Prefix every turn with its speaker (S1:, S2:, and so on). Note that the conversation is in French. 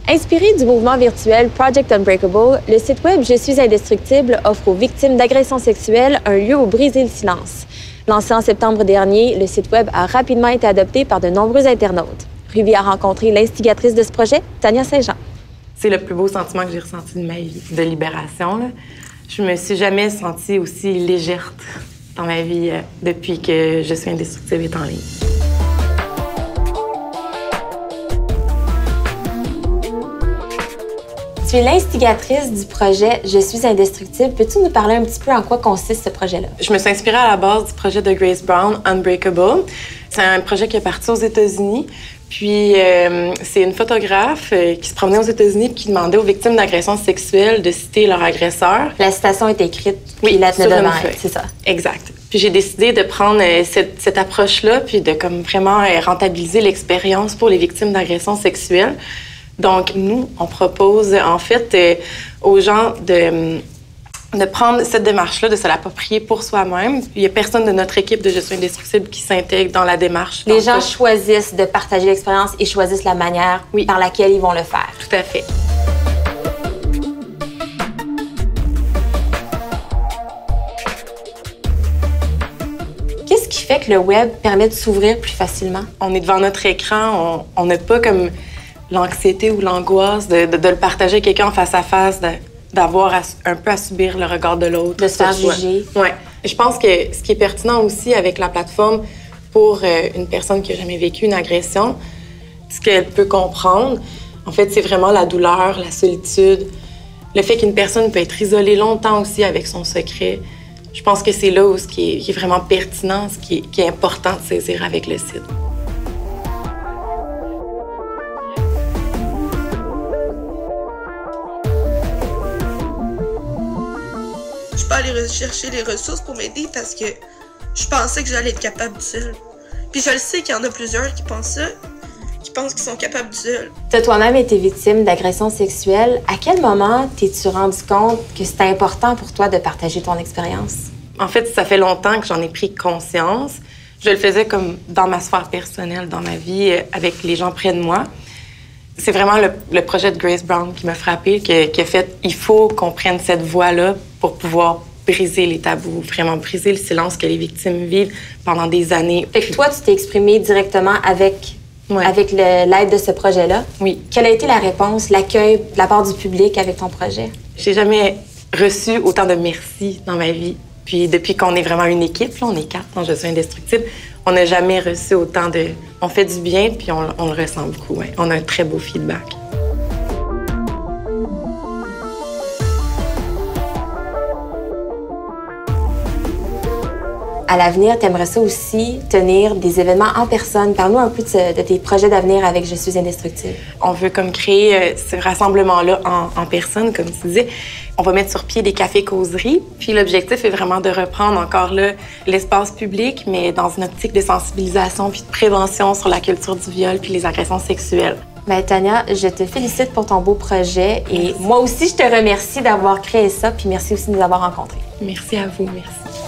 S1: Inspiré du mouvement virtuel Project Unbreakable, le site web Je suis indestructible offre aux victimes d'agressions sexuelles un lieu où briser le silence. Lancé en septembre dernier, le site web a rapidement été adopté par de nombreux internautes. Ruby a rencontré l'instigatrice de ce projet, Tania Saint-Jean.
S2: C'est le plus beau sentiment que j'ai ressenti de ma vie, de libération, là. Je me suis jamais sentie aussi légère dans ma vie depuis que Je suis indestructible est en ligne.
S1: Tu es l'instigatrice du projet Je suis indestructible. Peux-tu nous parler un petit peu en quoi consiste ce projet-là?
S2: Je me suis inspirée à la base du projet de Grace Brown, Unbreakable. C'est un projet qui est parti aux États-Unis. Puis, c'est une photographe qui se promenait aux États-Unis et qui demandait aux victimes d'agressions sexuelles de citer leur agresseur.
S1: La citation est écrite,
S2: oui,
S1: puis la tenue
S2: sur
S1: de
S2: une
S1: main,
S2: feuille.
S1: c'est ça.
S2: Exact. Puis j'ai décidé de prendre cette approche-là puis de comme vraiment rentabiliser l'expérience pour les victimes d'agressions sexuelles. Donc, nous, on propose en fait aux gens de prendre cette démarche-là, de se l'approprier pour soi-même. Il n'y a personne de notre équipe de Je suis indestructible qui s'intègre dans la démarche.
S1: Les gens choisissent de partager l'expérience et choisissent la manière par laquelle ils vont le faire.
S2: Tout à fait.
S1: Qu'est-ce qui fait que le web permet de s'ouvrir plus facilement?
S2: On est devant notre écran, on n'a pas comme l'anxiété ou l'angoisse de le partager avec quelqu'un en face à face, d'avoir un peu à subir le regard de l'autre.
S1: De se faire juger.
S2: Oui. Je pense que ce qui est pertinent aussi avec la plateforme pour une personne qui n'a jamais vécu une agression, ce qu'elle peut comprendre, en fait, c'est vraiment la douleur, la solitude, le fait qu'une personne peut être isolée longtemps aussi avec son secret. Je pense que c'est là où ce qui est vraiment pertinent, ce qui est important de saisir avec le site.
S3: Je peux aller chercher les ressources pour m'aider parce que je pensais que j'allais être capable seule. Puis je le sais qu'il y en a plusieurs qui pensent ça, qui pensent qu'ils sont capables seuls.
S1: Tu as toi-même été victime d'agressions sexuelles. À quel moment t'es-tu rendu compte que c'était important pour toi de partager ton expérience?
S2: En fait, ça fait longtemps que j'en ai pris conscience. Je le faisais comme dans ma sphère personnelle, dans ma vie, avec les gens près de moi. C'est vraiment le projet de Grace Brown qui m'a frappée, qui a fait il faut qu'on prenne cette voie-là pour pouvoir briser les tabous, vraiment briser le silence que les victimes vivent pendant des années.
S1: Fait que toi, tu t'es exprimée directement avec l'aide de ce projet-là.
S2: Oui.
S1: Quelle a été la réponse, l'accueil de la part du public avec ton projet?
S2: J'ai jamais reçu autant de merci dans ma vie. Puis depuis qu'on est vraiment une équipe, là, on est 4 dans Je suis indestructible, on n'a jamais reçu autant de... On fait du bien, puis on le ressent beaucoup. Ouais. On a un très beau feedback.
S1: À l'avenir, tu aimerais ça aussi tenir des événements en personne. Parle-nous un peu de tes projets d'avenir avec Je suis indestructible.
S2: On veut comme créer ce rassemblement-là en personne, comme tu disais. On va mettre sur pied des cafés-causeries. Puis l'objectif est vraiment de reprendre encore là l'espace public, mais dans une optique de sensibilisation puis de prévention sur la culture du viol puis les agressions sexuelles.
S1: Bien, Tania, je te félicite pour ton beau projet. Et moi aussi, je te remercie d'avoir créé ça. Puis merci aussi de nous avoir rencontrés.
S2: Merci à vous. Merci.